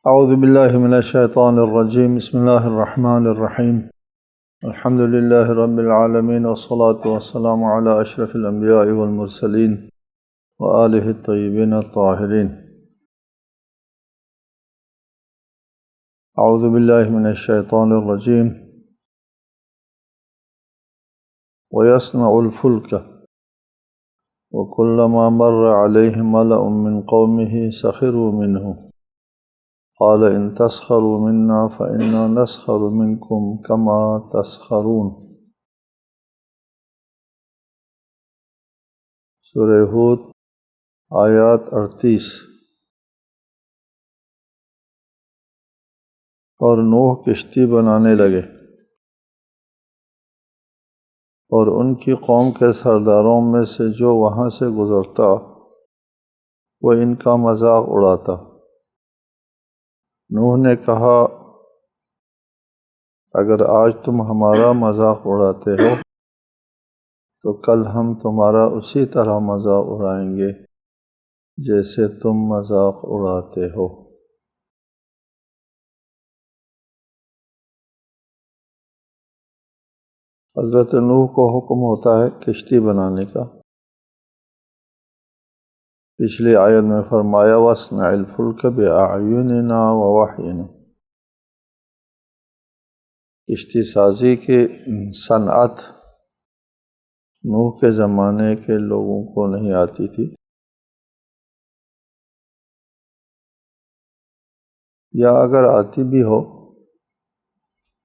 اعوذ باللہ من الشیطان الرجیم بسم اللہ الرحمن الرحیم الحمد للہ رب العالمین والصلاة والسلام علی اشرف الانبیاء والمرسلین وآلہ الطیبین الطاہرین۔ اعوذ باللہ من الشیطان الرجیم وَيَصْنَعُ الْفُلْكَ وَكُلَّمَا مَرَّ عَلَيْهِ مَلَأٌ مِّن قَوْمِهِ سَخِرُوا مِنْهُ قال ان تسخروا منا فإنا نسخر منكم كما تسخرون۔ سورہ ہود آیات 38۔ اور نوح کشتی بنانے لگے اور ان کی قوم کے سرداروں میں سے جو وہاں سے گزرتا وہ ان کا مذاق اڑاتا۔ نوح نے کہا اگر آج تم ہمارا مذاق اڑاتے ہو تو کل ہم تمہارا اسی طرح مذاق اڑائیں گے جیسے تم مذاق اڑاتے ہو۔ حضرت نوح کو حکم ہوتا ہے کشتی بنانے کا۔ پچھلی آیت میں فرمایا وَاصْنَعِ الْفُلْكَ بِأَعْيُنِنَا وَوَحْيِنَا۔ کشتی سازی کی صنعت نوح کے زمانے کے لوگوں کو نہیں آتی تھی، یا اگر آتی بھی ہو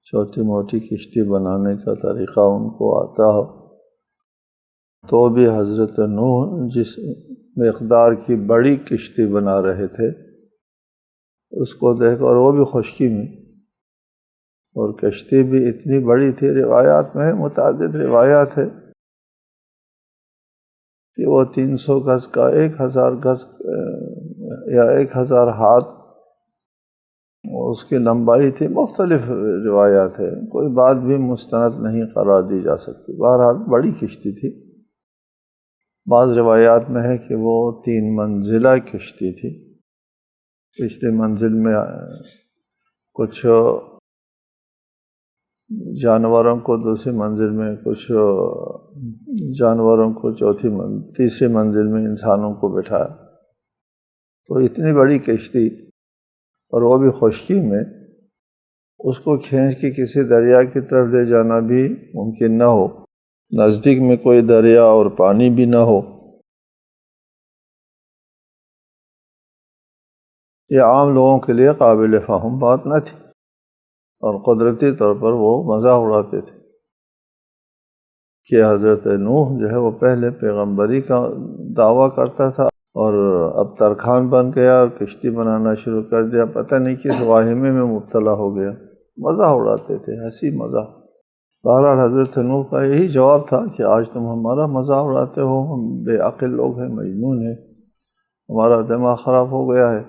چھوٹی موٹی کشتی بنانے کا طریقہ ان کو آتا ہو تو بھی حضرت نوح جس مقدار کی بڑی کشتی بنا رہے تھے اس کو دیکھ اور وہ بھی خشکی میں، اور کشتی بھی اتنی بڑی تھی۔ روایات میں متعدد روایات ہے کہ وہ 300 گز کا 1000 گز یا 1000 ہاتھ اس کی لمبائی تھی۔ مختلف روایات ہے، کوئی بات بھی مستند نہیں قرار دی جا سکتی، بہرحال بڑی کشتی تھی۔ بعض روایات میں ہے کہ وہ 3 منزلہ کشتی تھی۔ پچھلی منزل میں کچھ جانوروں کو، دوسری منزل میں کچھ جانوروں کو، تیسری منزل میں انسانوں کو بٹھایا۔ تو اتنی بڑی کشتی اور وہ بھی خشکی میں، اس کو کھینچ کے کسی دریا کی طرف لے جانا بھی ممکن نہ ہو، نزدیک میں کوئی دریا اور پانی بھی نہ ہو۔ یہ عام لوگوں کے لیے قابل فہم بات نہ تھی، اور قدرتی طور پر وہ مذاق اڑاتے تھے کہ حضرت نوح جو ہے وہ پہلے پیغمبری کا دعویٰ کرتا تھا اور اب ترکھان بن گیا اور کشتی بنانا شروع کر دیا، پتہ نہیں کس واہمے میں مبتلا ہو گیا۔ مذاق اڑاتے تھے، ہنسی مذاق۔ بہرحال حضرت نوح کا یہی جواب تھا کہ آج تم ہمارا مذاق اڑاتے ہو، ہم بے عقل لوگ ہیں، مجنون ہیں، ہمارا دماغ خراب ہو گیا ہے۔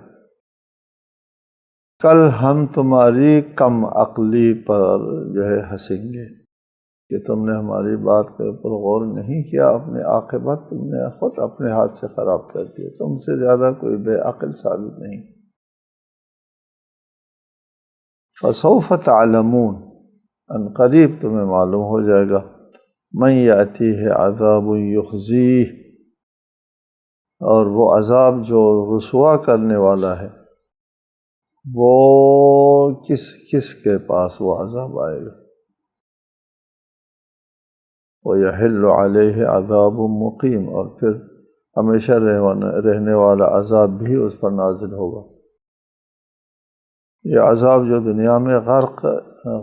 کل ہم تمہاری کم عقلی پر جو ہے ہنسیں گے کہ تم نے ہماری بات کے اوپر غور نہیں کیا، اپنے عاقبت تم نے خود اپنے ہاتھ سے خراب کر دیا، تم سے زیادہ کوئی بے عقل ثابت نہیں۔ فَسَوْفَ تَعْلَمُونَ، ان قریب تمہیں معلوم ہو جائے گا، مَن یَأْتِیہ عَذَابٌ یُخْزِیہ، اور وہ عذاب جو رسوا کرنے والا ہے، وہ کس کے پاس وہ عذاب آئے گا۔ وَيَحِلُّ عَلَيْهِ عَذَابٌ مُقِيمٌ، اور پھر ہمیشہ رہنے والا عذاب بھی اس پر نازل ہوگا۔ یہ عذاب جو دنیا میں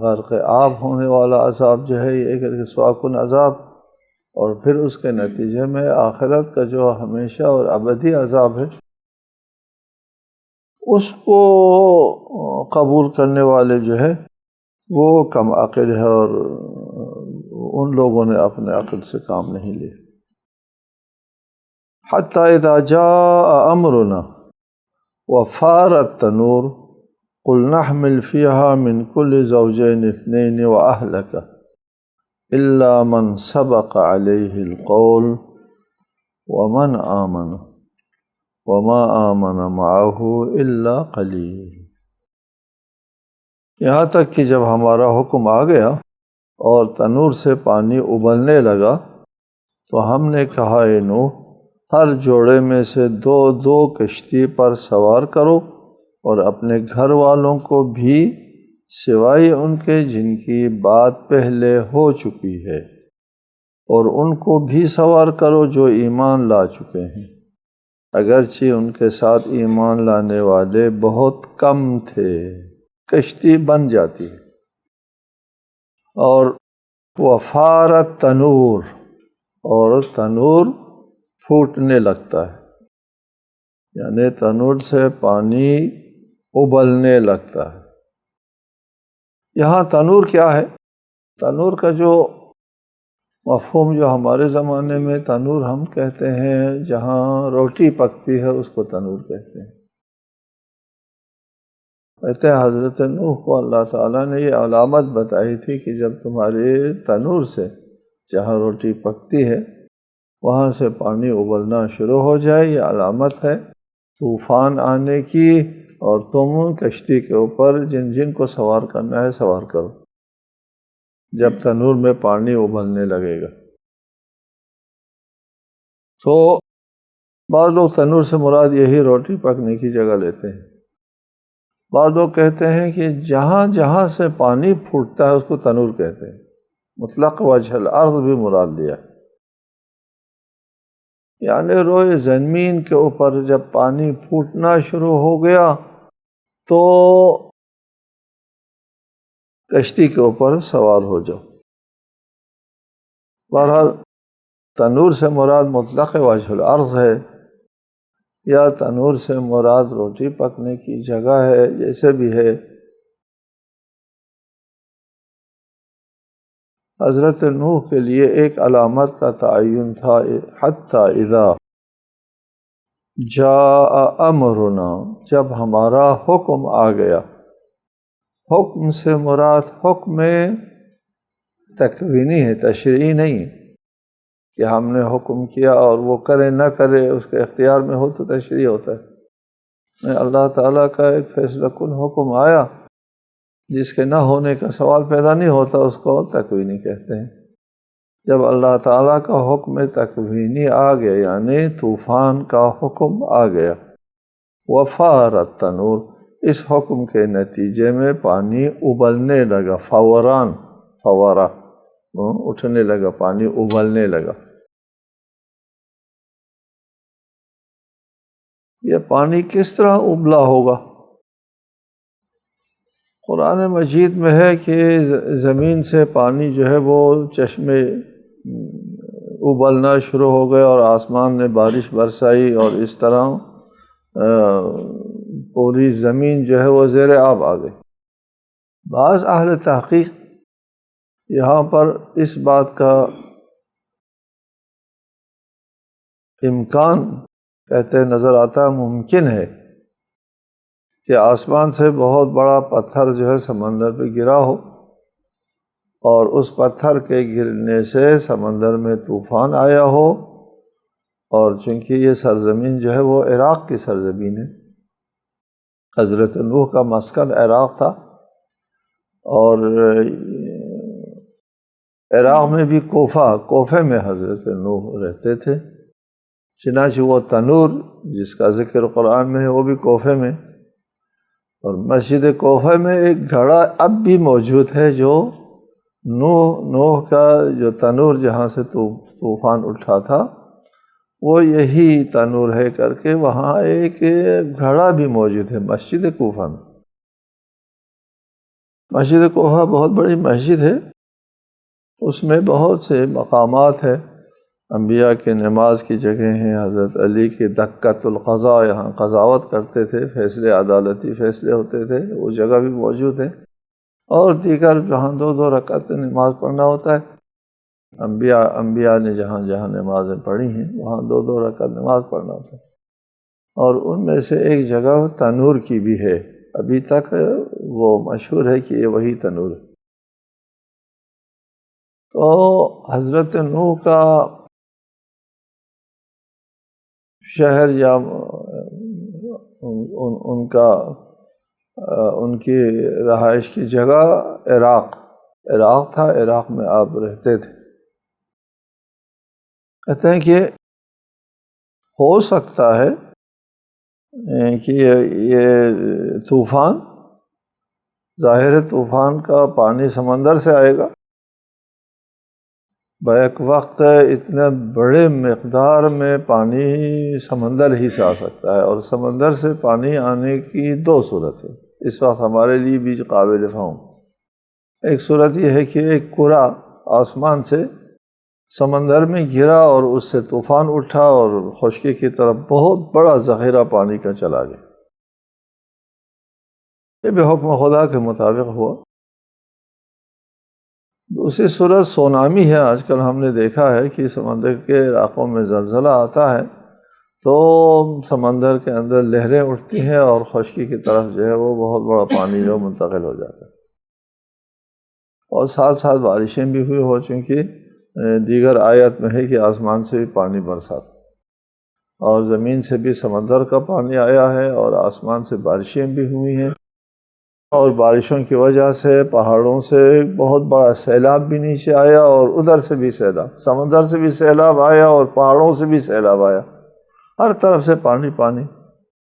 غرق آب ہونے والا عذاب جو ہے، یہ ایک رسوا کن عذاب، اور پھر اس کے نتیجے میں آخرت کا جو ہمیشہ اور ابدی عذاب ہے، اس کو قبول کرنے والے جو ہے وہ کم عقل ہے، اور ان لوگوں نے اپنے عقل سے کام نہیں لیا۔ حَتَّى إِذَا جَاءَ أَمْرُنَا وَفَارَ التَّنُورُ قُلْنَا احْمِلْ فِيهَا مِنْ كُلِّ زَوْجَيْنِ اثْنَيْنِ وَأَهْلَكَ إِلَّا مَنْ سَبَقَ عَلَيْهِ الْقَوْلُ وَمَنْ آمَنَ وَمَا آمَنَ مَعَهُ إِلَّا قَلِيلٌ۔ یہاں تک کہ جب ہمارا حکم آ گیا اور تنور سے پانی ابلنے لگا تو ہم نے کہا اے نوح، ہر جوڑے میں سے دو دو کشتی پر سوار کرو اور اپنے گھر والوں کو بھی سوائے ان کے جن کی بات پہلے ہو چکی ہے، اور ان کو بھی سوار کرو جو ایمان لا چکے ہیں، اگرچہ ان کے ساتھ ایمان لانے والے بہت کم تھے۔ کشتی بن جاتی ہے۔ اور وفارت تنور، اور تنور پھوٹنے لگتا ہے، یعنی تنور سے پانی ابلنے لگتا ہے۔ یہاں تنور کیا ہے؟ تنور کا جو مفہوم جو ہمارے زمانے میں تنور ہم کہتے ہیں، جہاں روٹی پکتی ہے اس کو تنور کہتے ہیں۔ کہتے ہیں حضرت نوح کو اللہ تعالیٰ نے یہ علامت بتائی تھی کہ جب تمہارے تنور سے جہاں روٹی پکتی ہے وہاں سے پانی ابلنا شروع ہو جائے، یہ علامت ہے طوفان آنے کی، اور تم کشتی کے اوپر جن جن کو سوار کرنا ہے سوار کرو جب تنور میں پانی ابلنے لگے گا۔ تو بعض لوگ تنور سے مراد یہی روٹی پکنے کی جگہ لیتے ہیں۔ بعض لوگ کہتے ہیں کہ جہاں جہاں سے پانی پھوٹتا ہے اس کو تنور کہتے ہیں، مطلق وجہ الارض بھی مراد لیا، یعنی روئے زمین کے اوپر جب پانی پھوٹنا شروع ہو گیا تو کشتی کے اوپر سوار ہو جاؤ۔ بہرحال تنور سے مراد مطلق وجہ الارض ہے یا تنور سے مراد روٹی پکنے کی جگہ ہے، جیسے بھی ہے۔ حضرت نوح کے لیے ایک علامت کا تعین تھا، حتی اذا جاء امرنا، جب ہمارا حکم آ گیا۔ حکم سے مراد حکم تکوینی ہے، تشریعی نہیں کہ ہم نے حکم کیا اور وہ کرے نہ کرے اس کے اختیار میں ہو تو تشریع ہوتا ہے۔ اللہ تعالیٰ کا ایک فیصلہ کن حکم آیا جس کے نہ ہونے کا سوال پیدا نہیں ہوتا، اس کو تکوینی کہتے ہیں۔ جب اللہ تعالیٰ کا حکم تکوینی آ گیا یعنی طوفان کا حکم آ گیا، وفارت تنور، اس حکم کے نتیجے میں پانی ابلنے لگا، فوران، فورا، اٹھنے لگا، پانی ابلنے لگا۔ یہ پانی کس طرح ابلا ہوگا؟ قرآن مجید میں ہے کہ زمین سے پانی جو ہے وہ چشمے ابلنا شروع ہو گئے اور آسمان نے بارش برسائی، اور اس طرح پوری زمین جو ہے وہ زیر آب آ گئی۔ بعض اہل تحقیق یہاں پر اس بات کا امکان کہتے نظر آتا ہے، ممکن ہے کہ آسمان سے بہت بڑا پتھر جو ہے سمندر پہ گرا ہو، اور اس پتھر کے گرنے سے سمندر میں طوفان آیا ہو، اور چونکہ یہ سرزمین جو ہے وہ عراق کی سرزمین ہے، حضرت نوح کا مسکن عراق تھا، اور عراق میں بھی کوفہ میں حضرت نوح رہتے تھے، چنانچہ وہ تنور جس کا ذکر قرآن میں ہے وہ بھی کوفہ میں، اور مسجد کوفہ میں ایک گھڑا اب بھی موجود ہے جو نوح کا جو تنور جہاں سے طوفان اٹھا تھا وہ یہی تنور ہے کر کے وہاں ایک گھڑا بھی موجود ہے مسجد کوفہ میں۔ مسجد کوفہ بہت بڑی مسجد ہے، اس میں بہت سے مقامات ہیں، انبیاء کے نماز کی جگہ ہیں، حضرت علی کی دکۃ القضاء، یہاں قضاوت کرتے تھے، فیصلے عدالتی فیصلے ہوتے تھے، وہ جگہ بھی موجود ہے، اور دیگر جہاں 2 رکعت نماز پڑھنا ہوتا ہے، انبیاء نے جہاں جہاں نمازیں پڑھی ہیں وہاں 2 رکعت نماز پڑھنا ہوتا ہے، اور ان میں سے ایک جگہ تنور کی بھی ہے، ابھی تک وہ مشہور ہے کہ یہ وہی تنور ہے۔ تو حضرت نوح کا شہر یا ان کا ان کی رہائش کی جگہ عراق تھا، عراق میں آپ رہتے تھے۔ کہتے ہیں کہ ہو سکتا ہے کہ یہ طوفان، ظاہر طوفان کا پانی سمندر سے آئے گا، بیک وقت اتنے بڑے مقدار میں پانی سمندر ہی سے آ سکتا ہے، اور سمندر سے پانی آنے کی دو صورت ہے اس وقت ہمارے لیے بھی قابل فہم۔ ایک صورت یہ ہے کہ ایک کرہ آسمان سے سمندر میں گرا اور اس سے طوفان اٹھا اور خشکی کی طرف بہت بڑا ذخیرہ پانی کا چلا گیا۔ یہ بے حکم خدا کے مطابق ہوا۔ دوسری صورت سونامی ہے۔ آج کل ہم نے دیکھا ہے کہ سمندر کے علاقوں میں زلزلہ آتا ہے تو سمندر کے اندر لہریں اٹھتی ہیں اور خشکی کی طرف جو ہے وہ بہت بڑا پانی جو منتقل ہو جاتا ہے، اور ساتھ ساتھ بارشیں بھی ہوئی، ہو چونکہ دیگر آیت میں ہے کہ آسمان سے بھی پانی برسا تھا، اور زمین سے بھی سمندر کا پانی آیا ہے، اور آسمان سے بارشیں بھی ہوئی ہیں، اور بارشوں کی وجہ سے پہاڑوں سے بہت بڑا سیلاب بھی نیچے آیا، اور ادھر سے بھی سیلاب، سمندر سے بھی سیلاب آیا اور پہاڑوں سے بھی سیلاب آیا، ہر طرف سے پانی پانی۔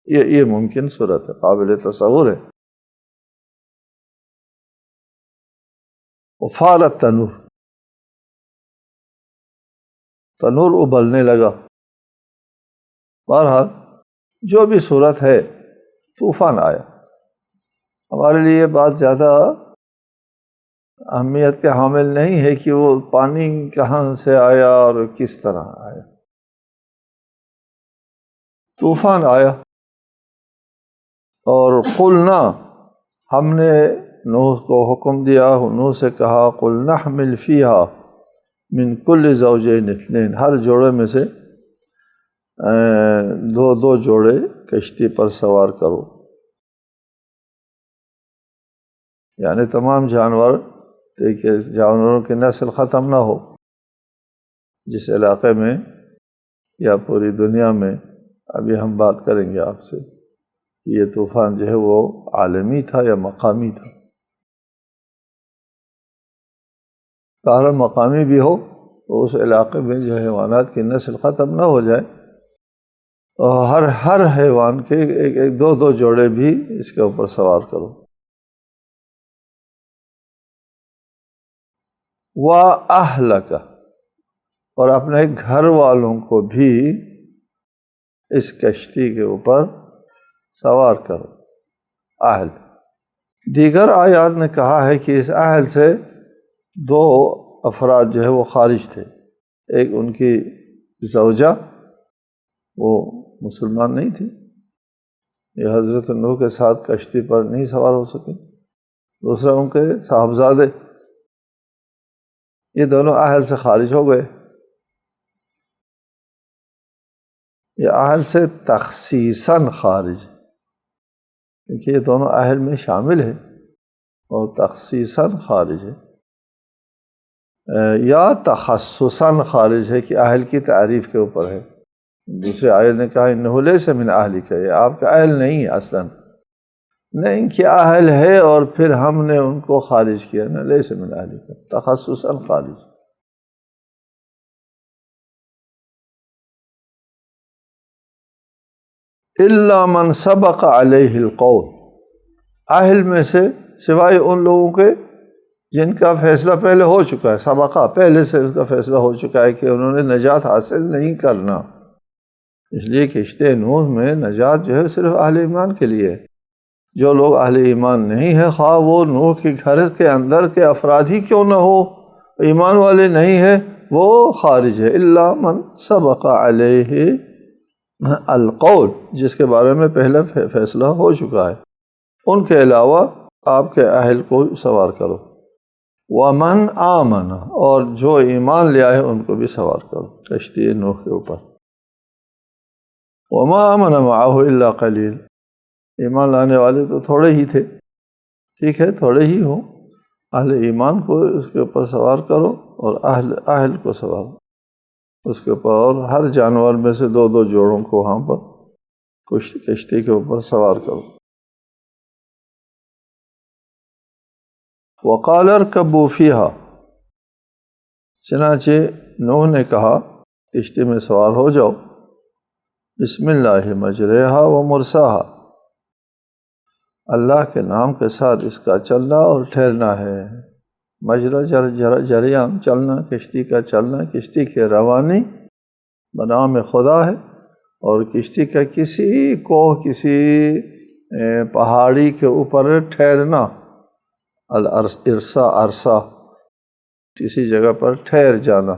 یہ ممکن صورت ہے، قابل تصور ہے۔ وفارت تنور ابلنے لگا۔ بہرحال جو بھی صورت ہے، طوفان آیا۔ ہمارے لیے یہ بات زیادہ اہمیت کے حامل نہیں ہے کہ وہ پانی کہاں سے آیا اور کس طرح آیا۔ طوفان آیا اور قلنا، ہم نے نوح کو حکم دیا، نوح سے کہا قلنا احمل فیہا من کل زوجین اثنین، ہر جوڑے میں سے دو جوڑے کشتی پر سوار کرو، یعنی تمام جانوروں کی نسل ختم نہ ہو جس علاقے میں یا پوری دنیا میں۔ ابھی ہم بات کریں گے آپ سے کہ یہ طوفان جو ہے وہ عالمی تھا یا مقامی تھا۔ اگر مقامی بھی ہو تو اس علاقے میں جو حیوانات کی نسل ختم نہ ہو جائے، اور ہر حیوان کے ایک دو جوڑے بھی اس کے اوپر سوار کرو۔ وَأَهْلَكَ، اور اپنے گھر والوں کو بھی اس کشتی کے اوپر سوار کرو۔ اہل، دیگر آیات نے کہا ہے کہ اس اہل سے دو افراد جو ہے وہ خارج تھے۔ ایک ان کی زوجہ، وہ مسلمان نہیں تھی، یہ حضرت نوح کے ساتھ کشتی پر نہیں سوار ہو سکے۔ دوسرا ان کے صاحبزادے، یہ دونوں اہل سے خارج ہو گئے۔ یہ اہل سے تخصیصاً خارج، کیونکہ یہ دونوں اہل میں شامل ہے، اور تخصیصاً خارج ہے، یا تخصصاً خارج ہے کہ اہل کی تعریف کے اوپر ہے۔ دوسرے آیت نے کہا انہ لیس من اہلک، یہ آپ کا اہل نہیں اصلاً، نہیں کہ اہل ہے اور پھر ہم نے ان کو خارج کیا، نہ، لیس من اہلک، تخصصاً خارج۔ الا من سبق علیہ القول، اہل میں سے سوائے ان لوگوں کے جن کا فیصلہ پہلے ہو چکا ہے، سبقہ، پہلے سے اس کا فیصلہ ہو چکا ہے کہ انہوں نے نجات حاصل نہیں کرنا۔ اس لیے کشتی نوح میں نجات جو ہے صرف اہل ایمان کے لیے ہے۔ جو لوگ اہل ایمان نہیں ہے، خواہ وہ نوح کے گھر کے اندر کے افراد ہی کیوں نہ ہو، ایمان والے نہیں ہیں، وہ خارج ہے۔ الا من سبق علیہ القول، جس کے بارے میں پہلے فیصلہ ہو چکا ہے، ان کے علاوہ آپ کے اہل کو سوار کرو۔ وَمَنْ آمَنَ، اور جو ایمان لے آئے ان کو بھی سوار کرو کشتی نوح کے اوپر۔ وَمَا آمَنَ مَعَهُ إِلَّا قَلِيلٌ، ایمان لانے والے تو تھوڑے ہی تھے، ٹھیک ہے تھوڑے ہی ہوں، اہل ایمان کو اس کے اوپر سوار کرو، اور اہل کو سوار اس کے اوپر، اور ہر جانور میں سے دو جوڑوں کو وہاں پر کشتی کے اوپر سوار کرو۔ وقال اركبوا فيها، چنانچہ نوح نے کہا کشتی میں سوار ہو جاؤ، بسم اللہ مجریہا و مرساہا، اللہ کے نام کے ساتھ اس کا چلنا اور ٹھہرنا ہے۔ مجرا جریان، چلنا، کشتی کا چلنا، کشتی کی روانی بنام خدا ہے، اور کشتی کا کسی پہاڑی کے اوپر ٹھہرنا، عرصہ کسی جگہ پر ٹھہر جانا،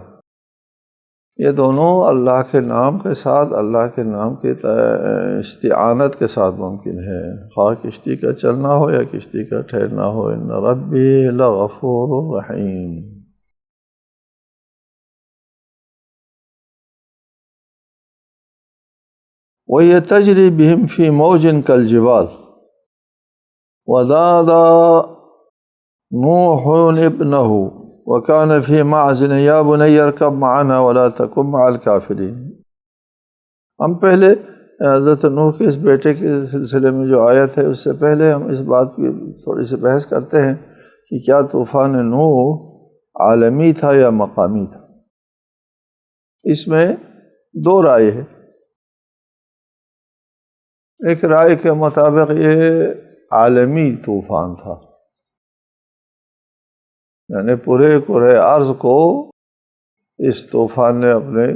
یہ دونوں اللہ کے نام کے ساتھ، اللہ کے نام کی استعانت کے ساتھ ممکن ہے، خواہ کشتی کا چلنا ہو یا کشتی کا ٹھہرنا ہو۔ ان ربی لغفور رحیم۔ وَهِيَ تَجْرِي بِهِمْ فِي مَوْجٍ كَالْجِبَالِ وَنَادَى نُوحٌ ابْنَهُ وَكَانَ فِي مَعْزِلٍ يَا بُنَيَّ ارْكَبْ مَعَنَا وَلَا تَكُن مَعَ الْكَافِرِينَ۔ ہم پہلے حضرت نوح کے اس بیٹے کے سلسلے میں جو آیت ہے، اس سے پہلے ہم اس بات کی تھوڑی سی بحث کرتے ہیں کہ کیا طوفان نوح عالمی تھا یا مقامی تھا۔ اس میں دو رائے ہے۔ ایک رائے کے مطابق یہ عالمی طوفان تھا، یعنی پورے ارض کو اس طوفان نے اپنے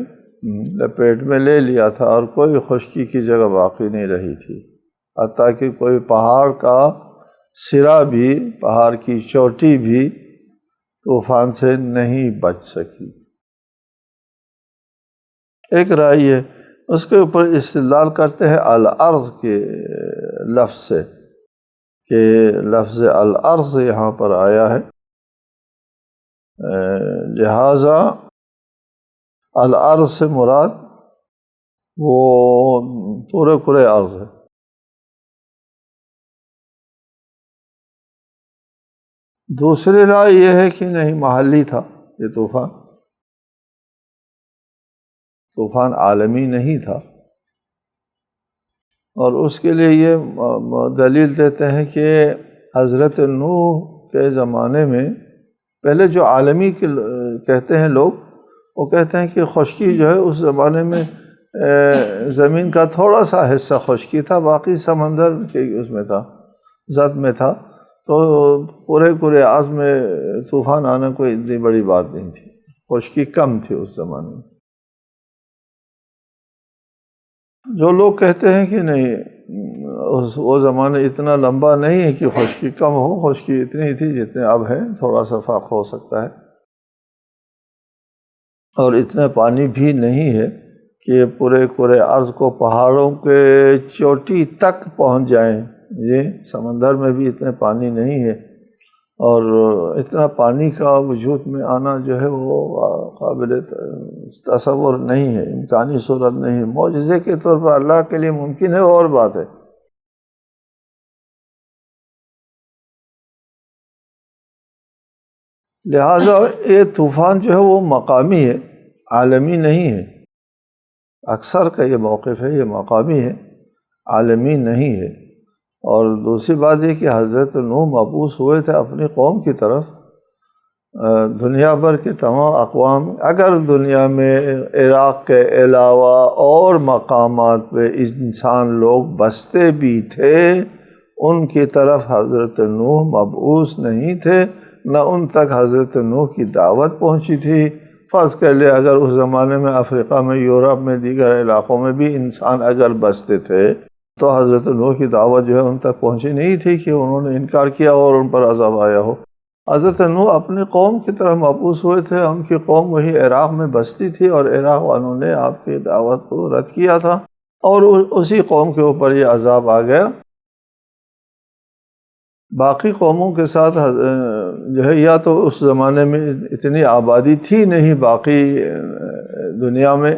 لپیٹ میں لے لیا تھا، اور کوئی خشکی کی جگہ باقی نہیں رہی تھی، حتیٰ کہ کوئی پہاڑ کا سرا بھی، پہاڑ کی چوٹی بھی طوفان سے نہیں بچ سکی۔ ایک رائے ہے، اس کے اوپر استدلال کرتے ہیں الارض کے لفظ سے، کہ لفظ الارض یہاں پر آیا ہے، لہٰذا الارض سے مراد وہ پورے ارض ہے۔ دوسری رائے یہ ہے کہ نہیں، محلی تھا یہ طوفان عالمی نہیں تھا، اور اس کے لیے یہ دلیل دیتے ہیں کہ حضرت نوح کے زمانے میں پہلے جو عالمی کہتے ہیں لوگ، وہ کہتے ہیں کہ خشکی جو ہے اس زمانے میں زمین کا تھوڑا سا حصہ خشکی تھا، باقی سمندر کے اس میں تھا، زد میں تھا، تو پورے ارض میں طوفان آنا کوئی اتنی بڑی بات نہیں تھی، خشکی کم تھی اس زمانے میں۔ جو لوگ کہتے ہیں کہ نہیں، وہ زمانہ اتنا لمبا نہیں ہے کہ خشکی کم ہو، خشکی اتنی تھی جتنے اب ہے، تھوڑا سا فرق ہو سکتا ہے، اور اتنا پانی بھی نہیں ہے کہ پورے عرض کو پہاڑوں کے چوٹی تک پہنچ جائیں، یہ سمندر میں بھی اتنے پانی نہیں ہے، اور اتنا پانی کا وجود میں آنا جو ہے وہ قابل تصور نہیں ہے، امکانی صورت نہیں ہے، معجزے کے طور پر اللہ کے لیے ممکن ہے، اور بات ہے۔ لہٰذا یہ طوفان جو ہے وہ مقامی ہے، عالمی نہیں ہے۔ اکثر کا یہ موقف ہے، یہ مقامی ہے، عالمی نہیں ہے۔ اور دوسری بات یہ کہ حضرت نوح مبعوث ہوئے تھے اپنی قوم کی طرف، دنیا بھر کے تمام اقوام، اگر دنیا میں عراق کے علاوہ اور مقامات پہ انسان لوگ بستے بھی تھے، ان کی طرف حضرت نوح مبعوث نہیں تھے، نہ ان تک حضرت نوح کی دعوت پہنچی تھی۔ فرض کر لے اگر اس زمانے میں افریقہ میں، یورپ میں، دیگر علاقوں میں بھی انسان اگر بستے تھے، تو حضرت نوح کی دعوت جو ہے ان تک پہنچی نہیں تھی کہ انہوں نے انکار کیا اور ان پر عذاب آیا ہو۔ حضرت نوح اپنی قوم کی طرف مبعوث ہوئے تھے، ان کی قوم وہی عراق میں بستی تھی، اور عراق والوں نے آپ کی دعوت کو رد کیا تھا، اور اسی قوم کے اوپر یہ عذاب آ گیا۔ باقی قوموں کے ساتھ جو ہے، یا تو اس زمانے میں اتنی آبادی تھی نہیں باقی دنیا میں،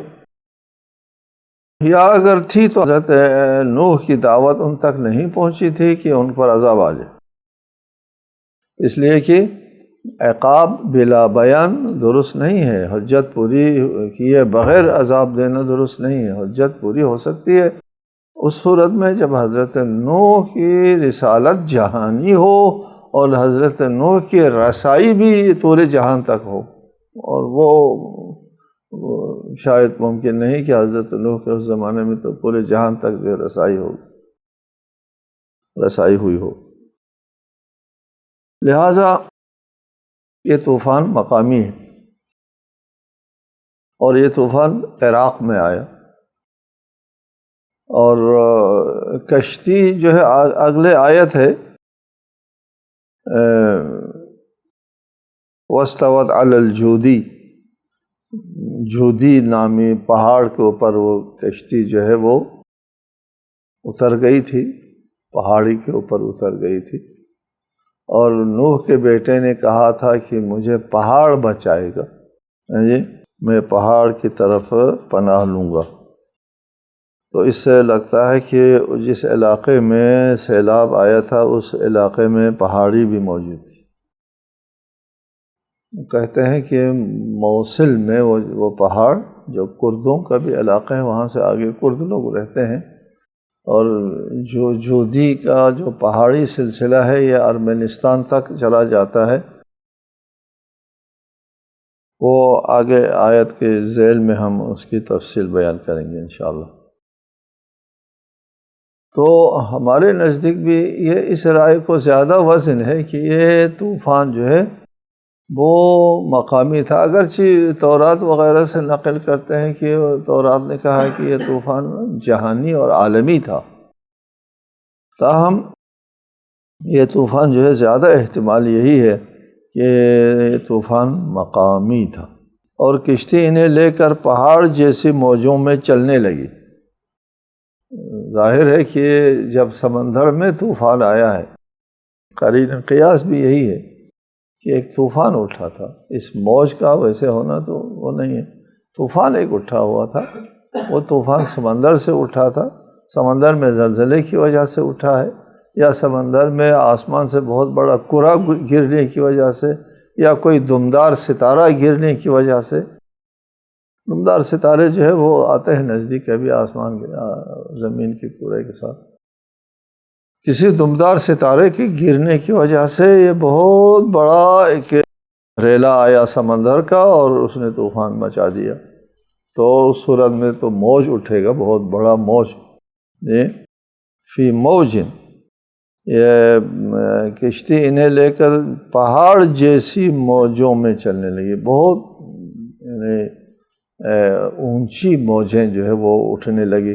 یا اگر تھی تو حضرت نوح کی دعوت ان تک نہیں پہنچی تھی کہ ان پر عذاب آ جائے، اس لیے کہ عقاب بلا بیان درست نہیں ہے، حجت پوری کیے بغیر عذاب دینا درست نہیں ہے، حجت پوری ہو سکتی ہے اس صورت میں جب حضرت نوح کی رسالت جہانی ہو اور حضرت نوح کی رسائی بھی پورے جہان تک ہو، اور وہ شاید ممکن نہیں کہ حضرت نوح کے اس زمانے میں تو پورے جہان تک جو رسائی ہوئی ہو۔ لہٰذا یہ طوفان مقامی ہے، اور یہ طوفان عراق میں آیا، اور کشتی جو ہے اگلے آیت ہے وَاسْتَوَتْ عَلَى الْجُودِي، جودی نامی پہاڑ کے اوپر وہ کشتی جو ہے وہ اتر گئی تھی، پہاڑی کے اوپر اتر گئی تھی، اور نوح کے بیٹے نے کہا تھا کہ مجھے پہاڑ بچائے گا، میں پہاڑ کی طرف پناہ لوں گا۔ تو اس سے لگتا ہے کہ جس علاقے میں سیلاب آیا تھا اس علاقے میں پہاڑی بھی موجود تھی۔ کہتے ہیں کہ موصل میں وہ پہاڑ جو کردوں کا بھی علاقہ ہے، وہاں سے آگے کرد لوگ رہتے ہیں، اور جو جودی کا جو پہاڑی سلسلہ ہے یہ ارمنستان تک چلا جاتا ہے، وہ آگے آیت کے ذیل میں ہم اس کی تفصیل بیان کریں گے انشاءاللہ۔ تو ہمارے نزدیک بھی یہ اس رائے کو زیادہ وزن ہے کہ یہ طوفان جو ہے وہ مقامی تھا، اگرچہ تورات وغیرہ سے نقل کرتے ہیں کہ تورات نے کہا کہ یہ طوفان جہانی اور عالمی تھا، تاہم یہ طوفان جو ہے زیادہ احتمال یہی ہے کہ یہ طوفان مقامی تھا، اور کشتی انہیں لے کر پہاڑ جیسی موجوں میں چلنے لگی۔ ظاہر ہے کہ جب سمندر میں طوفان آیا ہے، قرین قیاس بھی یہی ہے کہ ایک طوفان اٹھا تھا، اس موج کا ویسے ہونا تو وہ نہیں ہے، طوفان ایک اٹھا ہوا تھا، وہ طوفان سمندر سے اٹھا تھا، سمندر میں زلزلے کی وجہ سے اٹھا ہے، یا سمندر میں آسمان سے بہت بڑا کرہ گرنے کی وجہ سے، یا کوئی دمدار ستارہ گرنے کی وجہ سے۔ دمدار ستارے جو ہے وہ آتے ہیں نزدیک کبھی آسمان کے زمین کے کرے کے ساتھ، کسی دمدار ستارے کے گرنے کی وجہ سے یہ بہت بڑا ایک ریلا آیا سمندر کا اور اس نے طوفان مچا دیا، تو اس صورت میں تو موج اٹھے گا، بہت بڑا موج۔ فی موجن، یہ کشتی انہیں لے کر پہاڑ جیسی موجوں میں چلنے لگی، بہت اونچی موجیں جو ہے وہ اٹھنے لگی،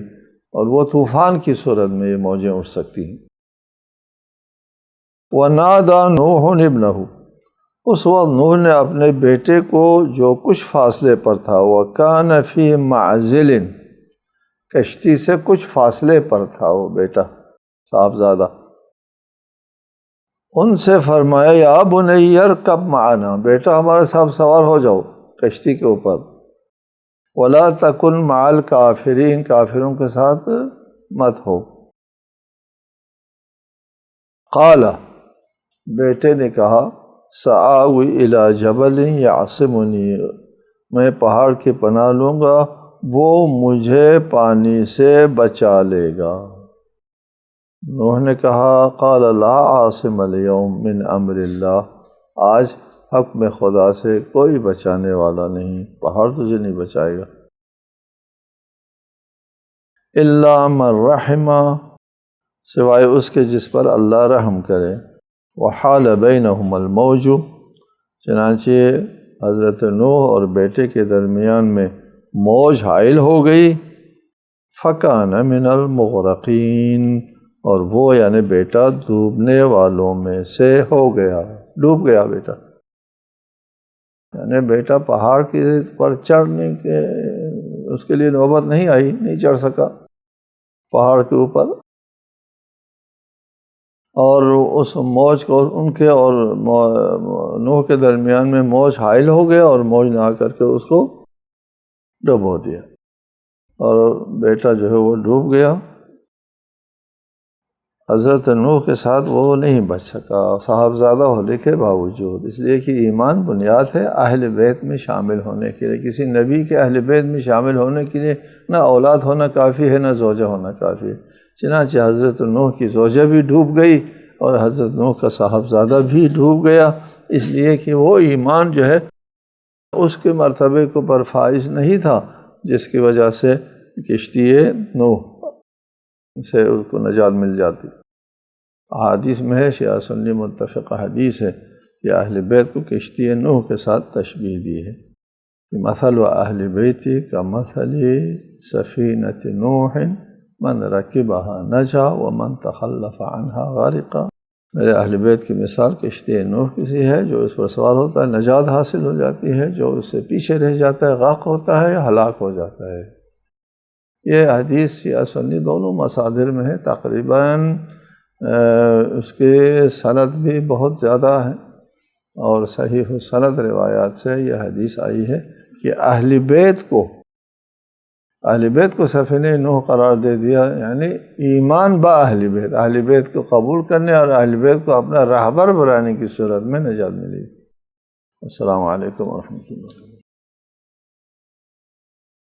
اور وہ طوفان کی صورت میں یہ موجیں اٹھ سکتی ہیں۔ وَنَادَى نُوحٌ ابْنَهُ، اس وقت نوح نے اپنے بیٹے کو جو کچھ فاصلے پر تھا، وَكَانَ فِي مَعْزِلٍ، کشتی سے کچھ فاصلے پر تھا وہ بیٹا صاحبزادہ، ان سے فرمایا یا بنی ارکب معنا، بیٹا ہمارے ساتھ سوار ہو جاؤ کشتی کے اوپر، ولا تکن مع الکافرین، کافروں کے ساتھ مت ہو۔ قال، بیٹے نے کہا سآوی الی جبل یعصمنی، میں پہاڑ کی پناہ لوں گا، وہ مجھے پانی سے بچا لے گا۔ نوح نے کہا قال لا عاصم اليوم من امر اللہ، آج حکم خدا سے کوئی بچانے والا نہیں، پہاڑ تجھے نہیں بچائے گا۔ الا من رحم، سوائے اس کے جس پر اللہ رحم کرے۔ وحال بینہم الموج، چنانچہ حضرت نوح اور بیٹے کے درمیان میں موج حائل ہو گئی۔ فکان من المغرقین، اور وہ یعنی بیٹا ڈوبنے والوں میں سے ہو گیا، ڈوب گیا بیٹا، یعنی بیٹا پہاڑ کے پر چڑھنے کے اس کے لیے نوبت نہیں آئی، نہیں چڑھ سکا پہاڑ کے اوپر، اور اس موج کو ان کے اور نوح کے درمیان میں موج حائل ہو گیا، اور موج نہ آ کر کے اس کو ڈبو دیا، اور بیٹا جو ہے وہ ڈوب گیا۔ حضرت نوح کے ساتھ وہ نہیں بچ سکا صاحبزادہ ہونے کے باوجود، اس لیے کہ ایمان بنیاد ہے اہل بیت میں شامل ہونے کے لیے۔ کسی نبی کے اہل بیت میں شامل ہونے کے لیے نہ اولاد ہونا کافی ہے، نہ زوجہ ہونا کافی ہے۔ چنانچہ حضرت نوح کی زوجہ بھی ڈوب گئی، اور حضرت نوح کا صاحبزادہ بھی ڈوب گیا، اس لیے کہ وہ ایمان جو ہے اس کے مرتبے کو پر فائز نہیں تھا جس کی وجہ سے کشتی نوح سے اس کو نجات مل جاتی۔ حدیث میں ہے، شیعہ سنی متفقہ حدیث ہے کہ اہل بیت کو کشتی نوح کے ساتھ تشبیہ دی ہے کہ مثل اہل بیتی کا مثل سفینۃ نوح من رکبها نجا ومن تخلف عنها غرقا۔ میرے اہل بیت کی مثال کشتی نوح کسی ہے، جو اس پر سوار ہوتا ہے نجات حاصل ہو جاتی ہے، جو اس سے پیچھے رہ جاتا ہے غرق ہوتا ہے یا ہلاک ہو جاتا ہے۔ یہ حدیث شیعہ سنی دونوں مصادر میں ہے، تقریباً اس کے سند بھی بہت زیادہ ہے، اور صحیح السند روایات سے یہ حدیث آئی ہے کہ اہل بیت کو سفینہ نوح قرار دے دیا، یعنی ایمان با اہل بیت کو قبول کرنے اور اہل بیت کو اپنا رہبر بنانے کی صورت میں نجات ملی۔ السلام علیکم ورحمۃ اللہ۔